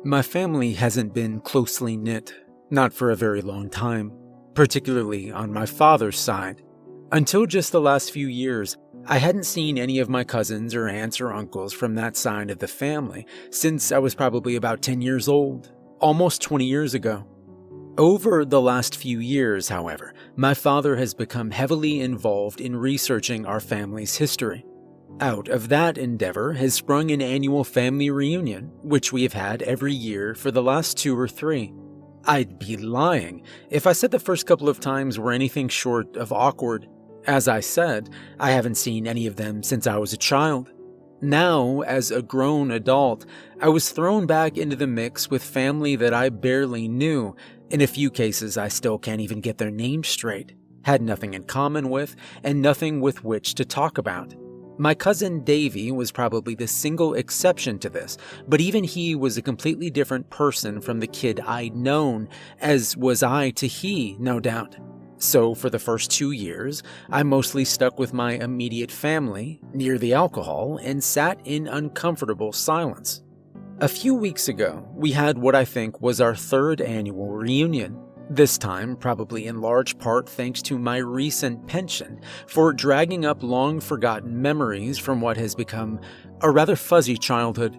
My family hasn't been closely knit, not for a very long time, particularly on my father's side. Until just the last few years, I hadn't seen any of my cousins or aunts or uncles from that side of the family since I was probably about 10 years old, almost 20 years ago. Over the last few years, however, my father has become heavily involved in researching our family's history. Out of that endeavor has sprung an annual family reunion, which we have had every year for the last 2 or 3. I'd be lying if I said the first couple of times were anything short of awkward. As I said, I haven't seen any of them since I was a child. Now, as a grown adult, I was thrown back into the mix with family that I barely knew. In a few cases, I still can't even get their names straight, had nothing in common with, and nothing with which to talk about. My cousin Davy was probably the single exception to this, but even he was a completely different person from the kid I'd known, as was I to he, no doubt. So for the first 2 years, I mostly stuck with my immediate family, near the alcohol, and sat in uncomfortable silence. A few weeks ago, we had what I think was our 3rd annual reunion. This time, probably in large part thanks to my recent penchant for dragging up long-forgotten memories from what has become a rather fuzzy childhood,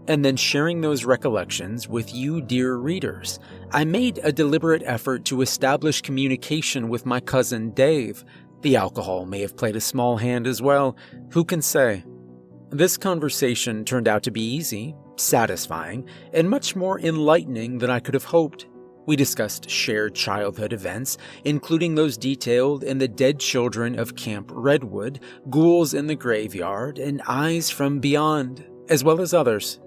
and then sharing those recollections with you, dear readers. I made a deliberate effort to establish communication with my cousin Dave. The alcohol may have played a small hand as well, who can say? This conversation turned out to be easy, satisfying, and much more enlightening than I could have hoped. We discussed shared childhood events, including those detailed in The Dead Children of Camp Redwood, Ghouls in the Graveyard, and Eyes from Beyond, as well as others.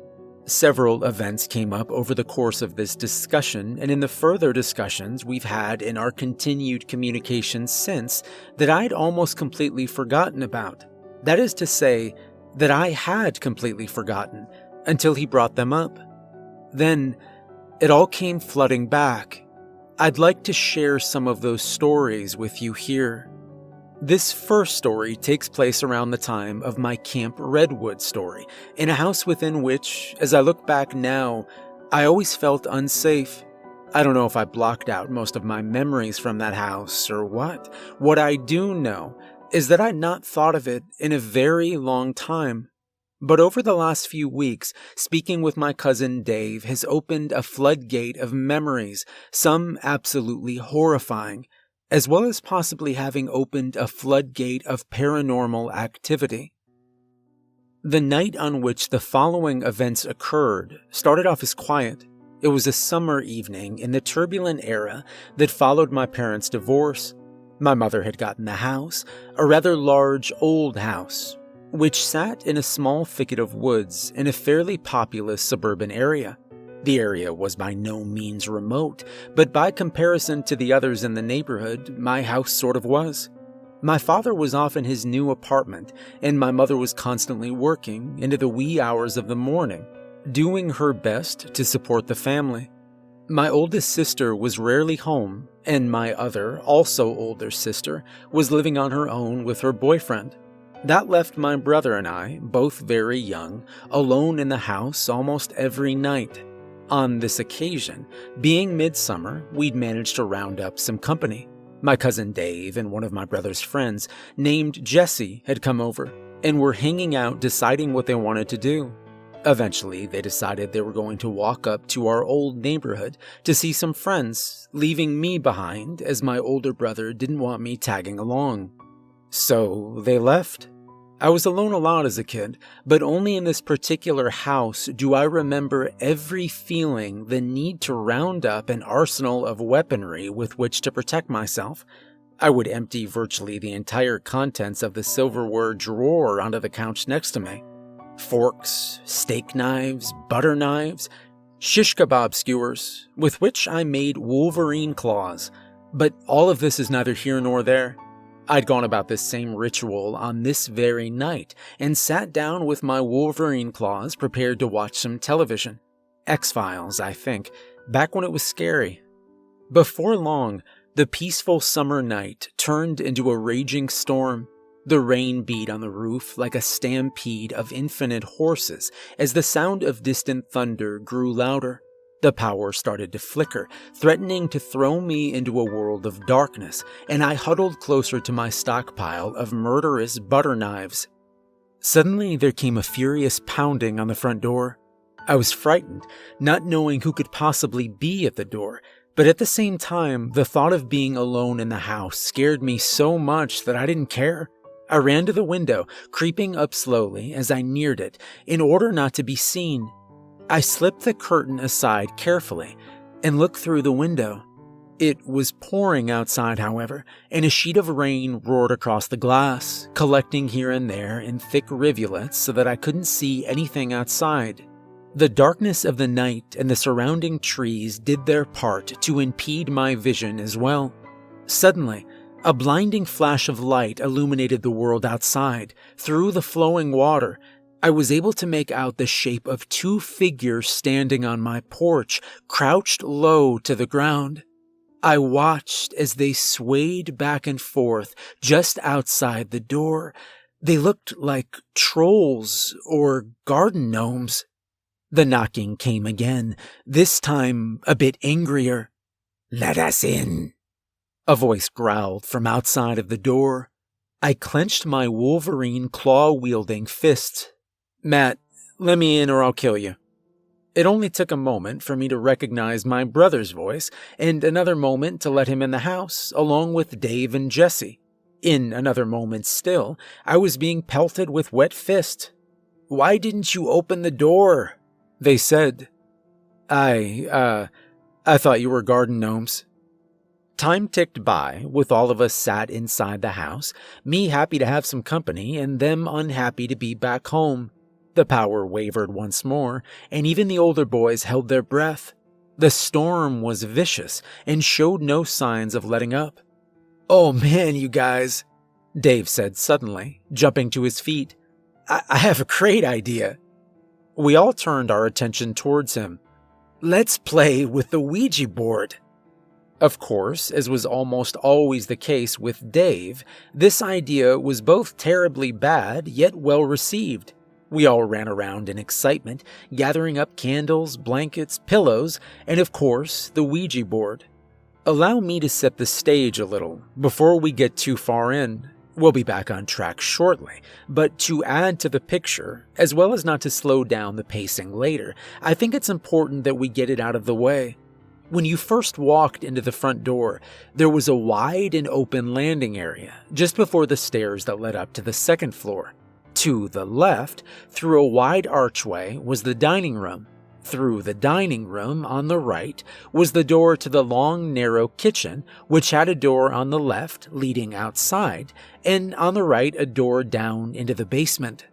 Several events came up over the course of this discussion and in the further discussions we've had in our continued communication since that I'd almost completely forgotten about. That is to say, that I had completely forgotten until he brought them up. Then, it all came flooding back. I'd like to share some of those stories with you here. This first story takes place around the time of my Camp Redwood story, in a house within which, as I look back now, I always felt unsafe. I don't know if I blocked out most of my memories from that house or what. What I do know is that I'd not thought of it in a very long time. But over the last few weeks, speaking with my cousin Dave has opened a floodgate of memories, some absolutely horrifying, as well as possibly having opened a floodgate of paranormal activity. The night on which the following events occurred started off as quiet. It was a summer evening in the turbulent era that followed my parents' divorce. My mother had gotten the house, a rather large old house, which sat in a small thicket of woods in a fairly populous suburban area. The area was by no means remote, but by comparison to the others in the neighborhood, my house sort of was. My father was off in his new apartment, and my mother was constantly working into the wee hours of the morning, doing her best to support the family. My oldest sister was rarely home, and my other, also older sister, was living on her own with her boyfriend. That left my brother and I, both very young, alone in the house almost every night. On this occasion, being midsummer, we'd managed to round up some company. My cousin Dave and one of my brother's friends, named Jesse, had come over, and were hanging out deciding what they wanted to do. Eventually, they decided they were going to walk up to our old neighborhood to see some friends, leaving me behind as my older brother didn't want me tagging along. So they left. I was alone a lot as a kid, but only in this particular house do I remember every feeling the need to round up an arsenal of weaponry with which to protect myself. I would empty virtually the entire contents of the silverware drawer onto the couch next to me. Forks, steak knives, butter knives, shish kebab skewers, with which I made Wolverine claws. But all of this is neither here nor there. I'd gone about this same ritual on this very night and sat down with my Wolverine claws prepared to watch some television. X-Files, I think, back when it was scary. Before long, the peaceful summer night turned into a raging storm. The rain beat on the roof like a stampede of infinite horses as the sound of distant thunder grew louder. The power started to flicker, threatening to throw me into a world of darkness, and I huddled closer to my stockpile of murderous butter knives. Suddenly, there came a furious pounding on the front door. I was frightened, not knowing who could possibly be at the door, but at the same time, the thought of being alone in the house scared me so much that I didn't care. I ran to the window, creeping up slowly as I neared it, in order not to be seen. I slipped the curtain aside carefully and looked through the window. It was pouring outside, however, and a sheet of rain roared across the glass, collecting here and there in thick rivulets so that I couldn't see anything outside. The darkness of the night and the surrounding trees did their part to impede my vision as well. Suddenly, a blinding flash of light illuminated the world outside. Through the flowing water, I was able to make out the shape of two figures standing on my porch, crouched low to the ground. I watched as they swayed back and forth just outside the door. They looked like trolls or garden gnomes. The knocking came again, this time a bit angrier. "Let us in," a voice growled from outside of the door. I clenched my Wolverine claw-wielding fist. "Matt, let me in or I'll kill you." It only took a moment for me to recognize my brother's voice, and another moment to let him in the house, along with Dave and Jesse. In another moment still, I was being pelted with wet fist. "Why didn't you open the door?" they said. I thought you were garden gnomes." Time ticked by, with all of us sat inside the house, me happy to have some company and them unhappy to be back home. The power wavered once more, and even the older boys held their breath. The storm was vicious and showed no signs of letting up. "Oh man, you guys," Dave said suddenly, jumping to his feet. I have a great idea." We all turned our attention towards him. "Let's play with the Ouija board." Of course, as was almost always the case with Dave, this idea was both terribly bad yet well received. We all ran around in excitement, gathering up candles, blankets, pillows, and of course, the Ouija board. Allow me to set the stage a little before we get too far in. We'll be back on track shortly, but to add to the picture, as well as not to slow down the pacing later, I think it's important that we get it out of the way. When you first walked into the front door, there was a wide and open landing area just before the stairs that led up to the second floor. To the left, through a wide archway, was the dining room. Through the dining room, on the right, was the door to the long, narrow kitchen, which had a door on the left leading outside, and on the right a door down into the basement.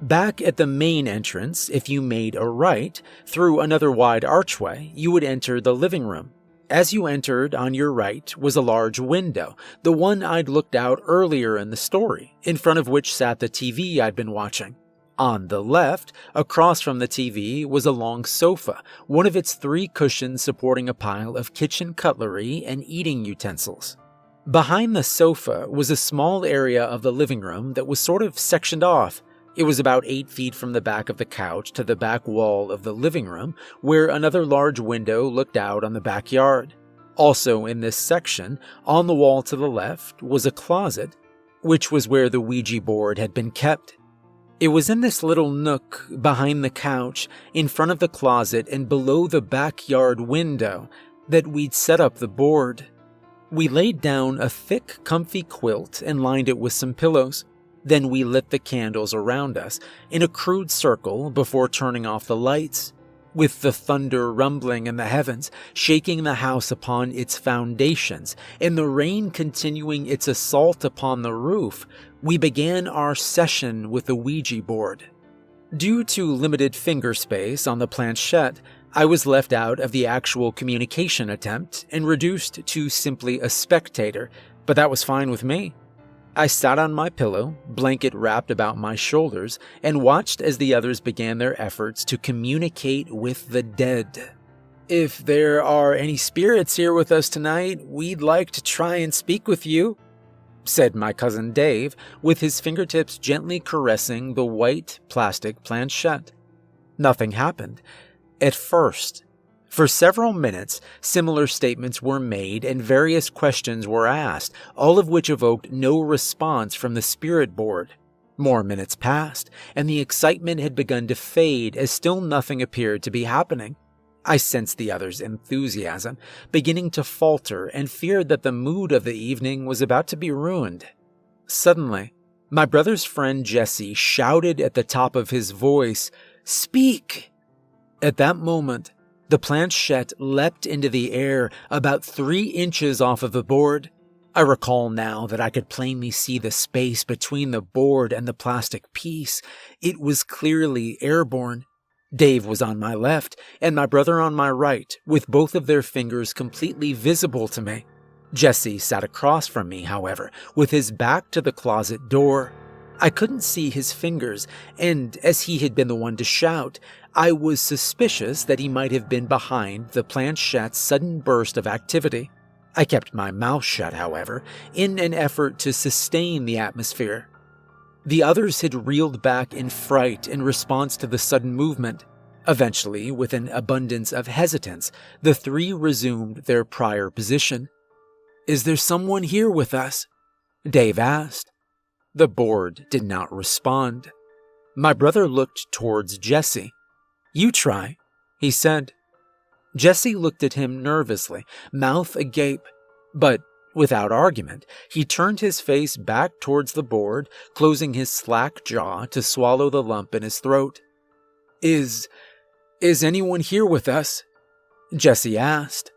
Back at the main entrance, if you made a right, through another wide archway, you would enter the living room. As you entered, on your right was a large window, the one I'd looked out earlier in the story, in front of which sat the TV I'd been watching. On the left, across from the TV, was a long sofa, one of its 3 cushions supporting a pile of kitchen cutlery and eating utensils. Behind the sofa was a small area of the living room that was sort of sectioned off. It was about 8 feet from the back of the couch to the back wall of the living room, where another large window looked out on the backyard. Also in this section, on the wall to the left, was a closet, which was where the Ouija board had been kept. It was in this little nook behind the couch, in front of the closet and below the backyard window, that we'd set up the board. We laid down a thick, comfy quilt and lined it with some pillows. Then we lit the candles around us in a crude circle before turning off the lights. With the thunder rumbling in the heavens, shaking the house upon its foundations, and the rain continuing its assault upon the roof, we began our session with the Ouija board. Due to limited finger space on the planchette, I was left out of the actual communication attempt and reduced to simply a spectator, but that was fine with me. I sat on my pillow, blanket wrapped about my shoulders, and watched as the others began their efforts to communicate with the dead. "If there are any spirits here with us tonight, we'd like to try and speak with you," said my cousin Dave, with his fingertips gently caressing the white plastic planchette. Nothing happened. At first. For several minutes, similar statements were made and various questions were asked, all of which evoked no response from the spirit board. More minutes passed, and the excitement had begun to fade as still nothing appeared to be happening. I sensed the others' enthusiasm beginning to falter and feared that the mood of the evening was about to be ruined. Suddenly, my brother's friend Jesse shouted at the top of his voice, "Speak!" At that moment, the planchette leapt into the air about 3 inches off of the board. I recall now that I could plainly see the space between the board and the plastic piece. It was clearly airborne. Dave was on my left, and my brother on my right, with both of their fingers completely visible to me. Jesse sat across from me, however, with his back to the closet door. I couldn't see his fingers, and as he had been the one to shout, I was suspicious that he might have been behind the planchette's sudden burst of activity. I kept my mouth shut, however, in an effort to sustain the atmosphere. The others had reeled back in fright in response to the sudden movement. Eventually, with an abundance of hesitance, the 3 resumed their prior position. "Is there someone here with us?" Dave asked. The board did not respond. My brother looked towards Jesse. "You try," he said. Jesse looked at him nervously, mouth agape, but without argument, he turned his face back towards the board, closing his slack jaw to swallow the lump in his throat. Is anyone here with us?" Jesse asked.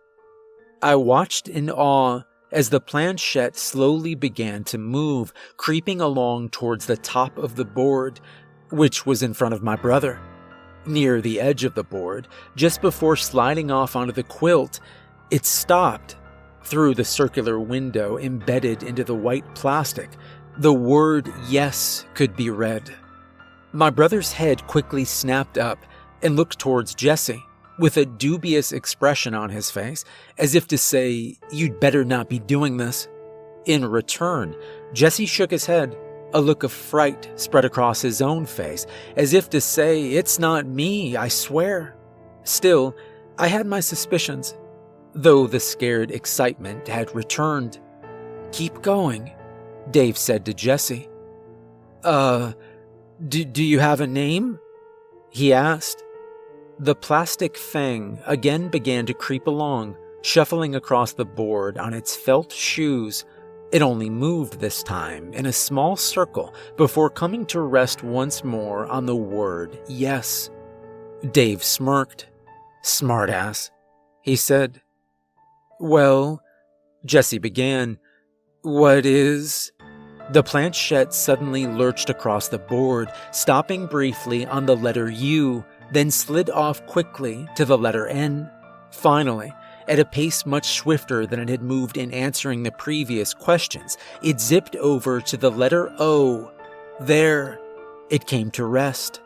I watched in awe as the planchette slowly began to move, creeping along towards the top of the board, which was in front of my brother. Near the edge of the board, just before sliding off onto the quilt, it stopped. Through the circular window embedded into the white plastic, the word "yes" could be read. My brother's head quickly snapped up and looked towards Jesse, with a dubious expression on his face, as if to say, "You'd better not be doing this." In return, Jesse shook his head. A look of fright spread across his own face, as if to say, "It's not me, I swear." Still, I had my suspicions, though the scared excitement had returned. "Keep going," Dave said to Jesse. Do you have a name?" he asked. The plastic fang again began to creep along, shuffling across the board on its felt shoes. It only moved this time in a small circle before coming to rest once more on the word "yes." Dave smirked. "Smartass," he said. "Well," Jesse began, "what is—" The planchette suddenly lurched across the board, stopping briefly on the letter U, then slid off quickly to the letter N. Finally, at a pace much swifter than it had moved in answering the previous questions, it zipped over to the letter O. There, it came to rest.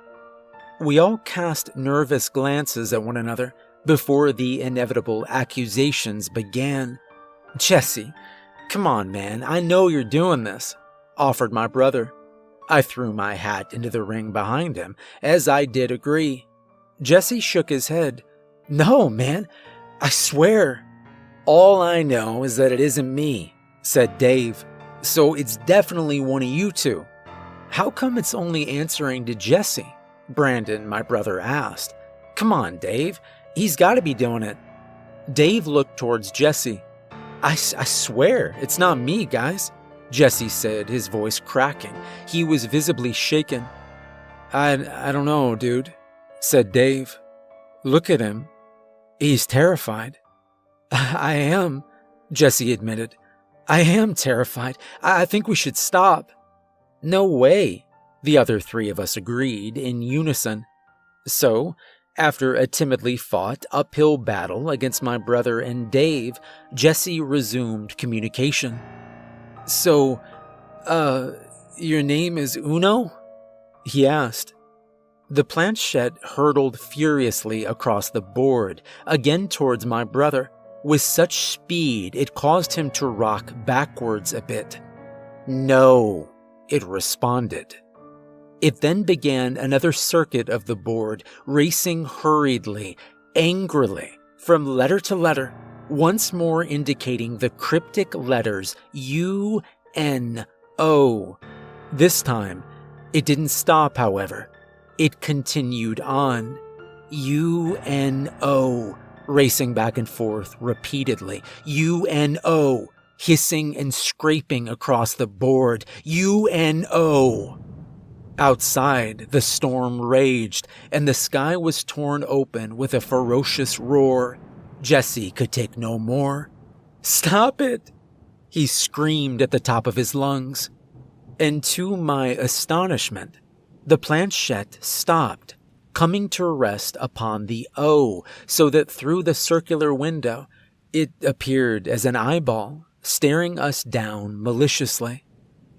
We all cast nervous glances at one another before the inevitable accusations began. "Jesse, come on, man, I know you're doing this," offered my brother. I threw my hat into the ring behind him, as I did agree. Jesse shook his head. "No, man, I swear." "All I know is that it isn't me," said Dave, "so it's definitely one of you two." "How come it's only answering to Jesse?" Brandon, my brother, asked. "Come on, Dave, he's got to be doing it." Dave looked towards Jesse. I swear, it's not me, guys," Jesse said, his voice cracking. He was visibly shaken. I don't know, dude," said Dave. "Look at him. He's terrified." "I am," Jesse admitted. "I am terrified. I think we should stop." "No way," the other 3 of us agreed in unison. So, after a timidly fought uphill battle against my brother and Dave, Jesse resumed communication. "So, your name is Uno?" he asked. The planchette hurtled furiously across the board, again towards my brother, with such speed it caused him to rock backwards a bit. "No," it responded. It then began another circuit of the board, racing hurriedly, angrily, from letter to letter, once more indicating the cryptic letters U-N-O. This time, it didn't stop, however. It continued on. U-N-O, racing back and forth repeatedly. U-N-O, hissing and scraping across the board. U-N-O. Outside, the storm raged, and the sky was torn open with a ferocious roar. Jesse could take no more. "Stop it!" he screamed at the top of his lungs. And to my astonishment, the planchette stopped, coming to rest upon the O, so that through the circular window, it appeared as an eyeball, staring us down maliciously.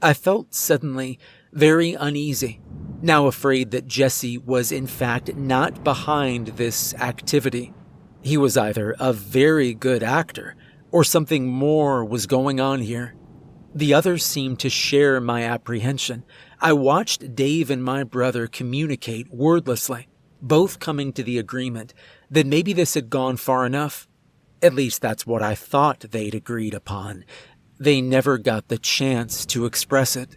I felt suddenly very uneasy, now afraid that Jesse was in fact not behind this activity. He was either a very good actor, or something more was going on here. The others seemed to share my apprehension. I watched Dave and my brother communicate wordlessly, both coming to the agreement that maybe this had gone far enough. At least that's what I thought they'd agreed upon. They never got the chance to express it.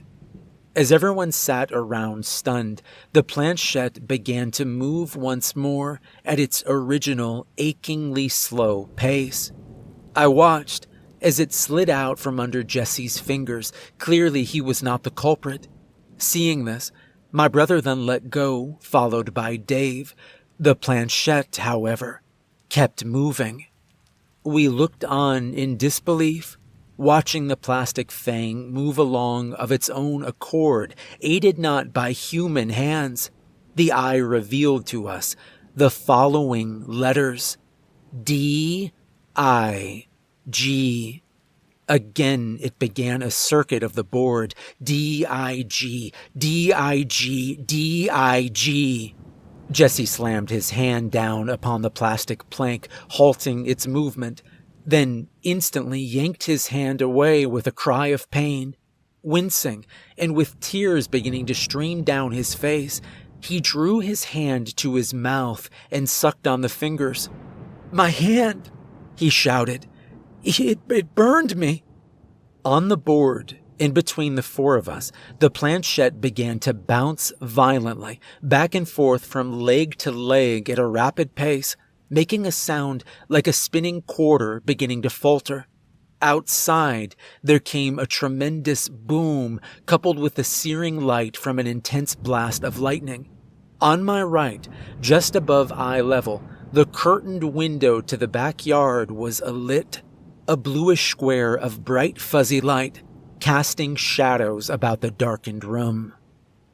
As everyone sat around stunned, the planchette began to move once more at its original achingly slow pace. I watched as it slid out from under Jesse's fingers. Clearly he was not the culprit. Seeing this, my brother then let go, followed by Dave. The planchette, however, kept moving. We looked on in disbelief, watching the plastic fang move along of its own accord, aided not by human hands. The eye revealed to us the following letters: D-I-G. Again, it began a circuit of the board. D-I-G, D-I-G, D-I-G. Jesse slammed his hand down upon the plastic plank, halting its movement, then instantly yanked his hand away with a cry of pain. Wincing, and with tears beginning to stream down his face, he drew his hand to his mouth and sucked on the fingers. "My hand!" he shouted. It burned me." On the board, in between the four of us, the planchette began to bounce violently, back and forth from leg to leg at a rapid pace, making a sound like a spinning quarter beginning to falter. Outside, there came a tremendous boom, coupled with the searing light from an intense blast of lightning. On my right, just above eye level, the curtained window to the backyard was alit, a bluish square of bright fuzzy light, casting shadows about the darkened room.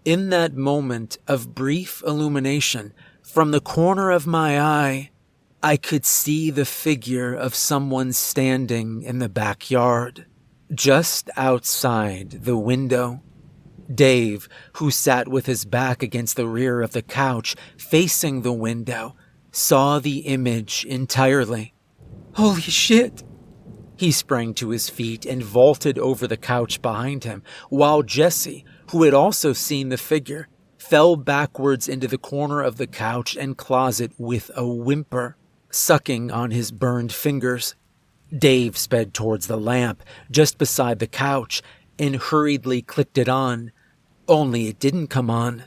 In that moment of brief illumination, from the corner of my eye, I could see the figure of someone standing in the backyard, just outside the window. Dave, who sat with his back against the rear of the couch, facing the window, saw the image entirely. "Holy shit!" He sprang to his feet and vaulted over the couch behind him, while Jesse, who had also seen the figure, fell backwards into the corner of the couch and closet with a whimper, sucking on his burned fingers. Dave sped towards the lamp just beside the couch and hurriedly clicked it on, only it didn't come on.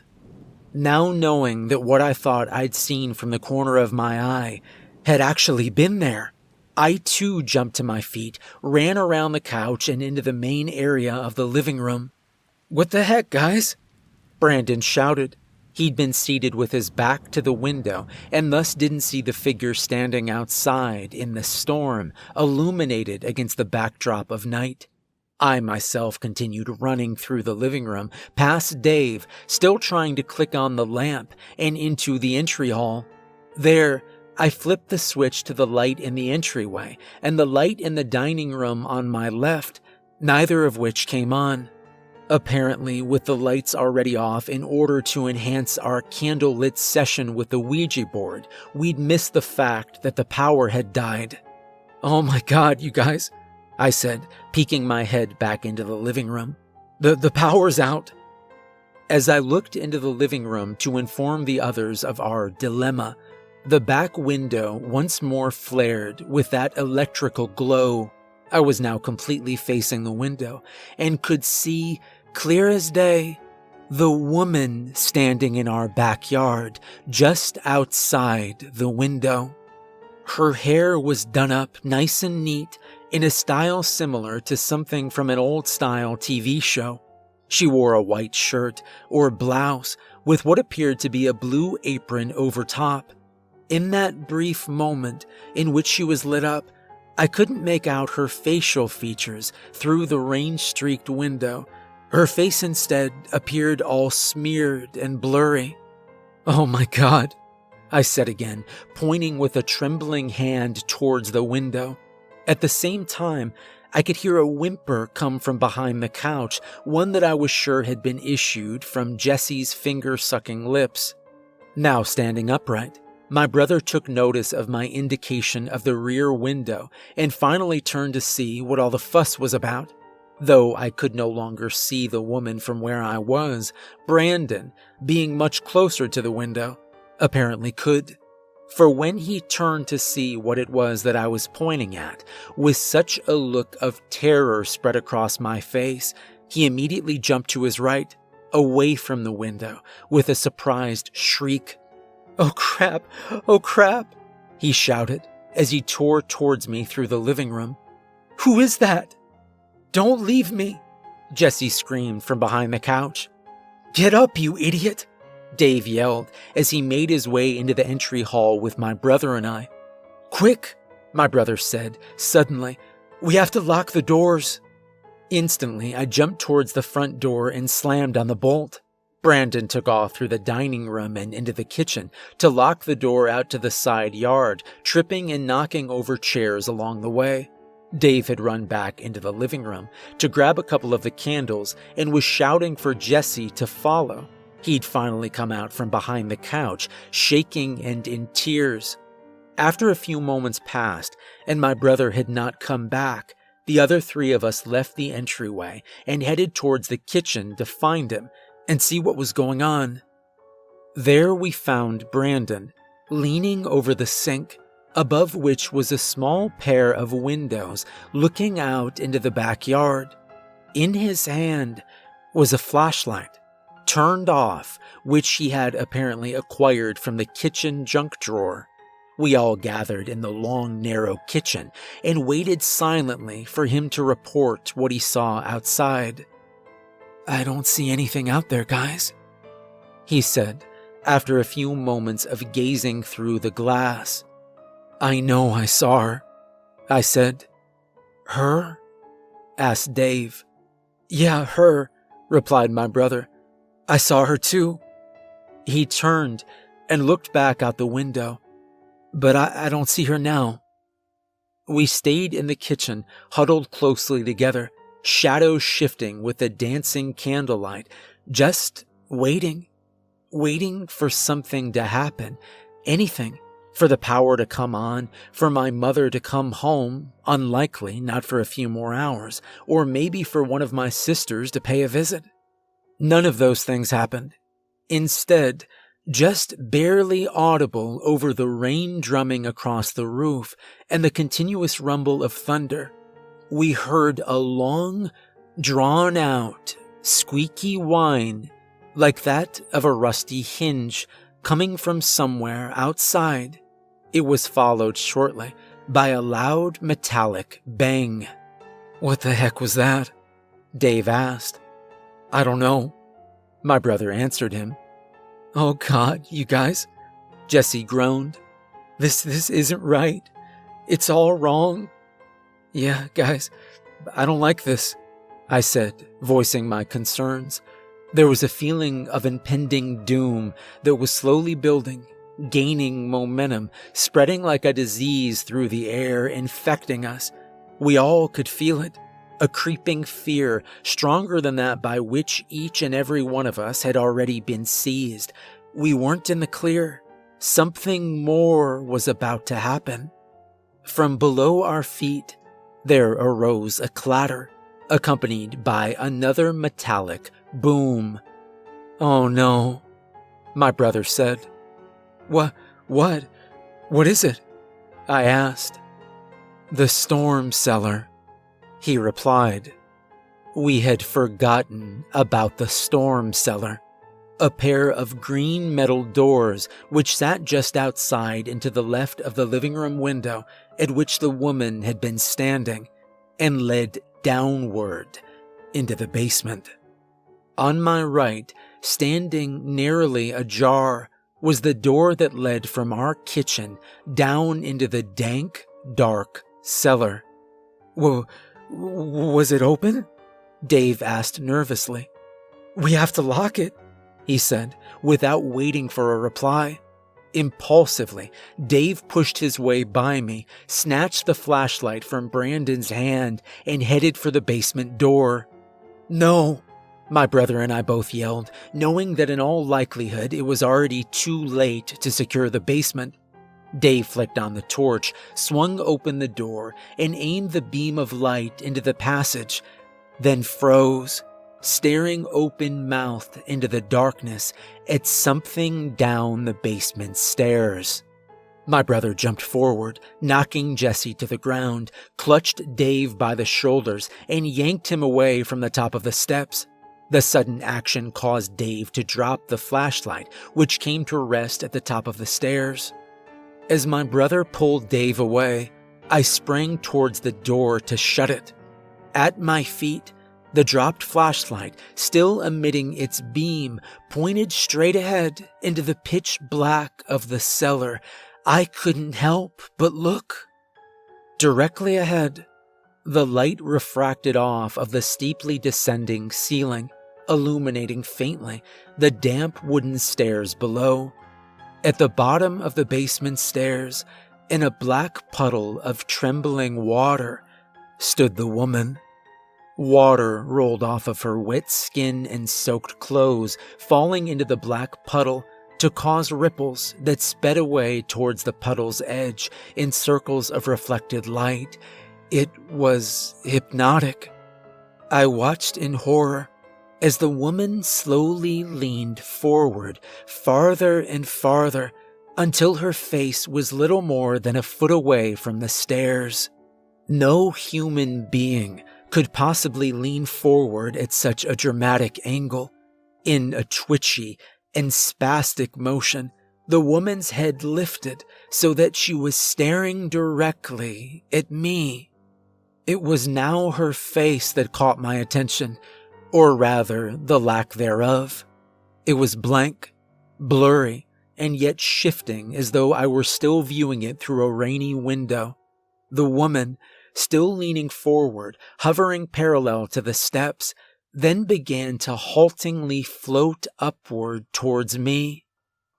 Now knowing that what I thought I'd seen from the corner of my eye had actually been there, I too jumped to my feet, ran around the couch and into the main area of the living room. "What the heck, guys?" Brandon shouted. He'd been seated with his back to the window and thus didn't see the figure standing outside in the storm, illuminated against the backdrop of night. I myself continued running through the living room, past Dave, still trying to click on the lamp, and into the entry hall. There, I flipped the switch to the light in the entryway and the light in the dining room on my left, neither of which came on. Apparently, with the lights already off in order to enhance our candlelit session with the Ouija board, we'd missed the fact that the power had died. "Oh my God, you guys," I said, peeking my head back into the living room. The power's out." As I looked into the living room to inform the others of our dilemma, the back window once more flared with that electrical glow. I was now completely facing the window and could see, clear as day, the woman standing in our backyard just outside the window. Her hair was done up nice and neat in a style similar to something from an old-style TV show. She wore a white shirt or blouse with what appeared to be a blue apron over top. In that brief moment in which she was lit up, I couldn't make out her facial features through the rain-streaked window. Her face instead appeared all smeared and blurry. "Oh my God," I said again, pointing with a trembling hand towards the window. At the same time, I could hear a whimper come from behind the couch, one that I was sure had been issued from Jesse's finger-sucking lips. Now standing upright, my brother took notice of my indication of the rear window and finally turned to see what all the fuss was about. Though I could no longer see the woman from where I was, Brandon, being much closer to the window, apparently could. For when he turned to see what it was that I was pointing at, with such a look of terror spread across my face, he immediately jumped to his right, away from the window, with a surprised shriek. "Oh crap! Oh crap!" he shouted as he tore towards me through the living room. "Who is that?" "Don't leave me!" Jesse screamed from behind the couch. "Get up, you idiot!" Dave yelled as he made his way into the entry hall with my brother and I. "Quick," my brother said suddenly. "We have to lock the doors." Instantly, I jumped towards the front door and slammed on the bolt. Brandon took off through the dining room and into the kitchen to lock the door out to the side yard, tripping and knocking over chairs along the way. Dave had run back into the living room to grab a couple of the candles and was shouting for Jesse to follow. He'd finally come out from behind the couch, shaking and in tears. After a few moments passed and my brother had not come back, the other three of us left the entryway and headed towards the kitchen to find him and see what was going on. There we found Brandon, leaning over the sink, above which was a small pair of windows looking out into the backyard. In his hand was a flashlight, turned off, which he had apparently acquired from the kitchen junk drawer. We all gathered in the long, narrow kitchen and waited silently for him to report what he saw outside. "I don't see anything out there, guys," he said after a few moments of gazing through the glass. "I know I saw her," I said. "Her?" asked Dave. "Yeah, her," replied my brother. "I saw her too." He turned and looked back out the window. "But I don't see her now." We stayed in the kitchen, huddled closely together, shadows shifting with the dancing candlelight, just waiting for something to happen, anything, for the power to come on, for my mother to come home, unlikely, not for a few more hours, or maybe for one of my sisters to pay a visit. None of those things happened. Instead, just barely audible over the rain drumming across the roof and the continuous rumble of thunder, we heard a long, drawn-out, squeaky whine like that of a rusty hinge coming from somewhere outside. It was followed shortly by a loud metallic bang. "What the heck was that?" Dave asked. "I don't know," my brother answered him. "Oh God, you guys," Jesse groaned. This isn't right. It's all wrong." "Yeah, guys, I don't like this," I said, voicing my concerns. There was a feeling of impending doom that was slowly building, gaining momentum, spreading like a disease through the air, infecting us. We all could feel it, a creeping fear stronger than that by which each and every one of us had already been seized. We weren't in the clear. Something more was about to happen. From below our feet, there arose a clatter, accompanied by another metallic boom. "Oh no," my brother said. What is it?" I asked. "The storm cellar," he replied. We had forgotten about the storm cellar, a pair of green metal doors which sat just outside and to the left of the living room window at which the woman had been standing, and led downward into the basement. On my right, standing narrowly ajar, was the door that led from our kitchen down into the dank, dark cellar. Was it open?" Dave asked nervously. "We have to lock it," he said, without waiting for a reply. Impulsively, Dave pushed his way by me, snatched the flashlight from Brandon's hand, and headed for the basement door. "No!" my brother and I both yelled, knowing that in all likelihood it was already too late to secure the basement. Dave flicked on the torch, swung open the door, and aimed the beam of light into the passage, then froze, staring open-mouthed into the darkness at something down the basement stairs. My brother jumped forward, knocking Jesse to the ground, clutched Dave by the shoulders, and yanked him away from the top of the steps. The sudden action caused Dave to drop the flashlight, which came to rest at the top of the stairs. As my brother pulled Dave away, I sprang towards the door to shut it. At my feet, the dropped flashlight, still emitting its beam, pointed straight ahead into the pitch black of the cellar. I couldn't help but look. Directly ahead, the light refracted off of the steeply descending ceiling, illuminating faintly the damp wooden stairs below. At the bottom of the basement stairs, in a black puddle of trembling water, stood the woman. Water rolled off of her wet skin and soaked clothes, falling into the black puddle to cause ripples that sped away towards the puddle's edge in circles of reflected light. It was hypnotic. I watched in horror as the woman slowly leaned forward, farther and farther, until her face was little more than a foot away from the stairs. No human being could possibly lean forward at such a dramatic angle. In a twitchy and spastic motion, the woman's head lifted so that she was staring directly at me. It was now her face that caught my attention, or rather, the lack thereof. It was blank, blurry, and yet shifting as though I were still viewing it through a rainy window. The woman, still leaning forward, hovering parallel to the steps, then began to haltingly float upward towards me.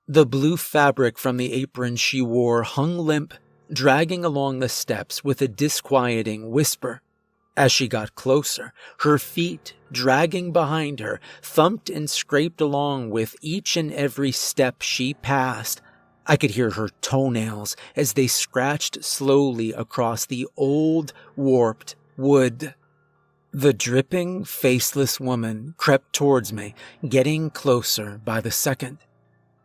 The blue fabric from the apron she wore hung limp, dragging along the steps with a disquieting whisper. As she got closer, her feet, dragging behind her, thumped and scraped along with each and every step she passed. I could hear her toenails as they scratched slowly across the old, warped wood. The dripping, faceless woman crept towards me, getting closer by the second.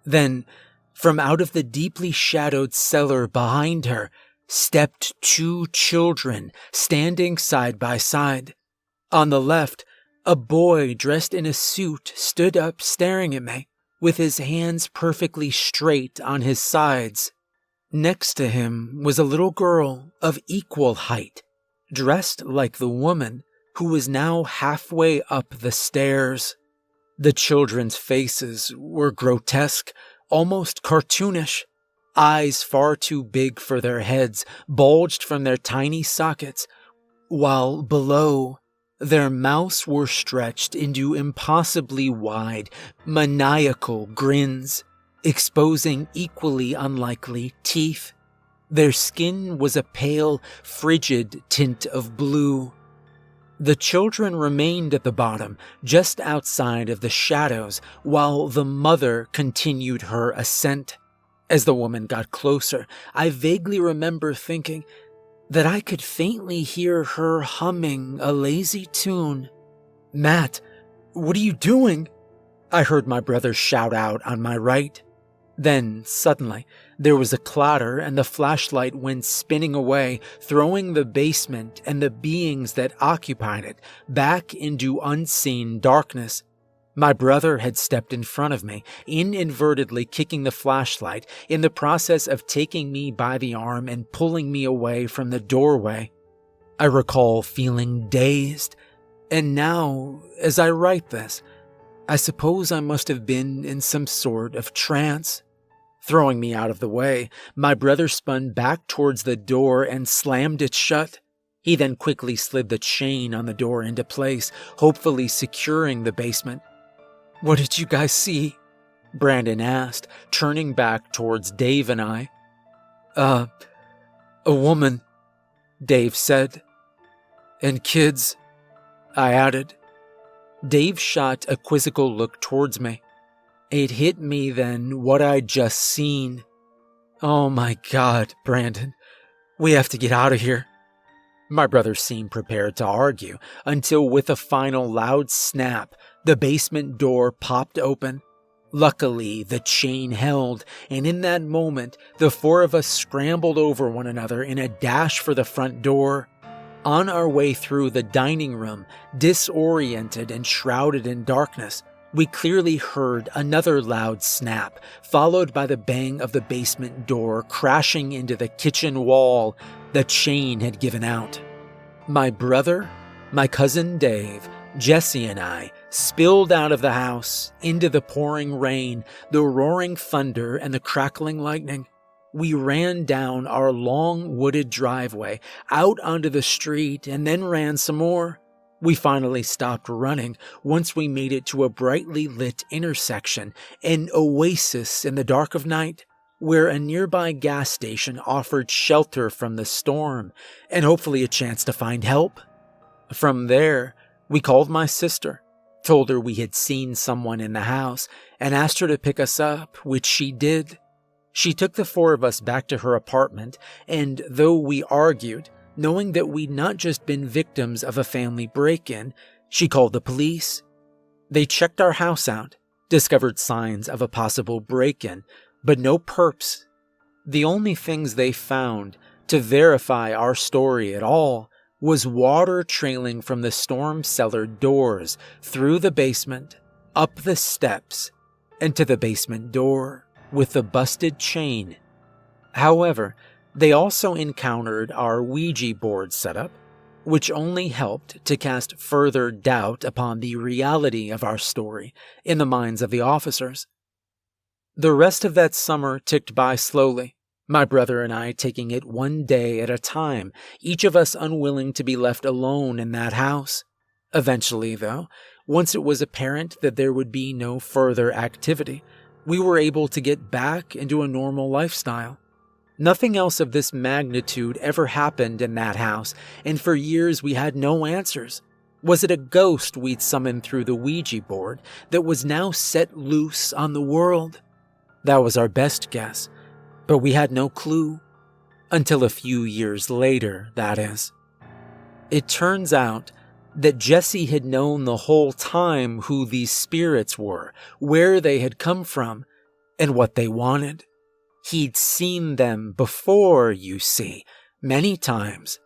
Then, from out of the deeply shadowed cellar behind her, stepped two children, standing side by side. On the left, a boy dressed in a suit stood up staring at me, with his hands perfectly straight on his sides. Next to him was a little girl of equal height, dressed like the woman, who was now halfway up the stairs. The children's faces were grotesque, almost cartoonish. Eyes far too big for their heads bulged from their tiny sockets, while below, their mouths were stretched into impossibly wide, maniacal grins, exposing equally unlikely teeth. Their skin was a pale, frigid tint of blue. The children remained at the bottom, just outside of the shadows, while the mother continued her ascent. As the woman got closer, I vaguely remember thinking, that I could faintly hear her humming a lazy tune. "Matt, what are you doing?" I heard my brother shout out on my right. Then, suddenly, there was a clatter and the flashlight went spinning away, throwing the basement and the beings that occupied it back into unseen darkness. My brother had stepped in front of me, inadvertently kicking the flashlight in the process of taking me by the arm and pulling me away from the doorway. I recall feeling dazed, and now, as I write this, I suppose I must have been in some sort of trance. Throwing me out of the way, my brother spun back towards the door and slammed it shut. He then quickly slid the chain on the door into place, hopefully securing the basement. "What did you guys see?" Brandon asked, turning back towards Dave and I. A woman," Dave said. "And kids," I added. Dave shot a quizzical look towards me. It hit me then what I'd just seen. "Oh my God, Brandon, we have to get out of here." My brother seemed prepared to argue until with a final loud snap, the basement door popped open. Luckily, the chain held, and in that moment, the four of us scrambled over one another in a dash for the front door. On our way through the dining room, disoriented and shrouded in darkness, we clearly heard another loud snap, followed by the bang of the basement door crashing into the kitchen wall. The chain had given out. My brother, my cousin Dave, Jesse, and I spilled out of the house into the pouring rain, the roaring thunder, and the crackling lightning. We ran down our long wooded driveway, out onto the street, and then ran some more. We finally stopped running once we made it to a brightly lit intersection, an oasis in the dark of night, where a nearby gas station offered shelter from the storm and hopefully a chance to find help. From there, we called my sister, told her we had seen someone in the house, and asked her to pick us up, which she did. She took the four of us back to her apartment, and though we argued, knowing that we'd not just been victims of a family break-in, she called the police. They checked our house out, discovered signs of a possible break-in, but no perps. The only things they found to verify our story at all was water trailing from the storm cellar doors through the basement, up the steps, and to the basement door with the busted chain. However, they also encountered our Ouija board setup, which only helped to cast further doubt upon the reality of our story in the minds of the officers. The rest of that summer ticked by slowly, my brother and I taking it one day at a time, each of us unwilling to be left alone in that house. Eventually, though, once it was apparent that there would be no further activity, we were able to get back into a normal lifestyle. Nothing else of this magnitude ever happened in that house, and for years we had no answers. Was it a ghost we'd summoned through the Ouija board that was now set loose on the world? That was our best guess, but we had no clue. Until a few years later, that is. It turns out that Jesse had known the whole time who these spirits were, where they had come from, and what they wanted. He'd seen them before, you see, many times.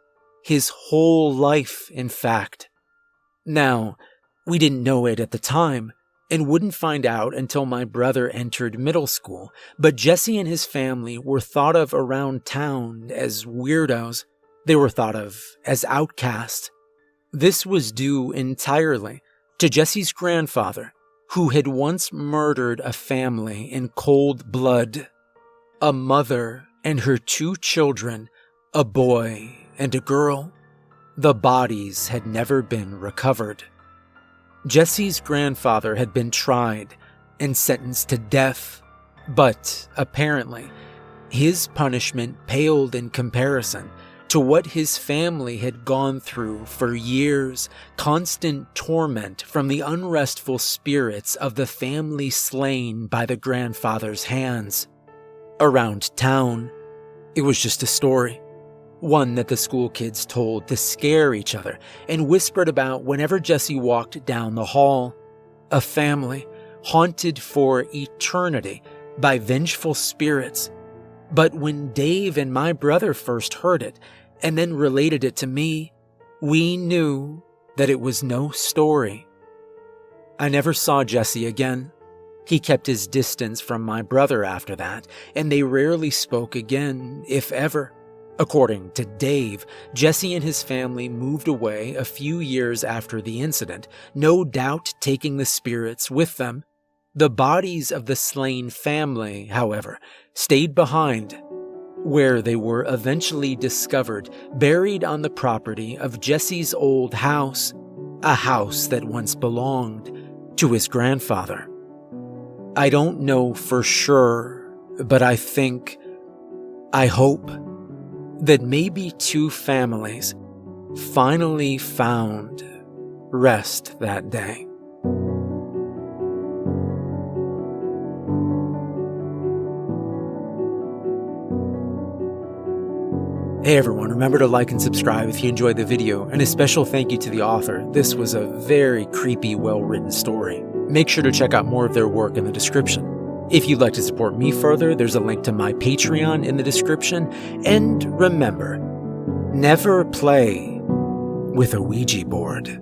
His whole life, in fact. Now, we didn't know it at the time, and wouldn't find out until my brother entered middle school, but Jesse and his family were thought of around town as weirdos. They were thought of as outcasts. This was due entirely to Jesse's grandfather, who had once murdered a family in cold blood. A mother and her 2 children, a boy and a girl. The bodies had never been recovered. Jesse's grandfather had been tried and sentenced to death, but apparently his punishment paled in comparison to what his family had gone through for years, constant torment from the unrestful spirits of the family slain by the grandfather's hands. Around town, it was just a story. one that the school kids told to scare each other and whispered about whenever Jesse walked down the hall. A family haunted for eternity by vengeful spirits. But when Dave and my brother first heard it and then related it to me, we knew that it was no story. I never saw Jesse again. He kept his distance from my brother after that, and they rarely spoke again, if ever. According to Dave, Jesse and his family moved away a few years after the incident, no doubt taking the spirits with them. The bodies of the slain family, however, stayed behind, where they were eventually discovered buried on the property of Jesse's old house, a house that once belonged to his grandfather. I don't know for sure, but I hope that maybe two families finally found rest that day. Hey everyone, remember to like and subscribe if you enjoyed the video, and a special thank you to the author. This was a very creepy, well-written story. Make sure to check out more of their work in the description. If you'd like to support me further, there's a link to my Patreon in the description. And remember, never play with a Ouija board.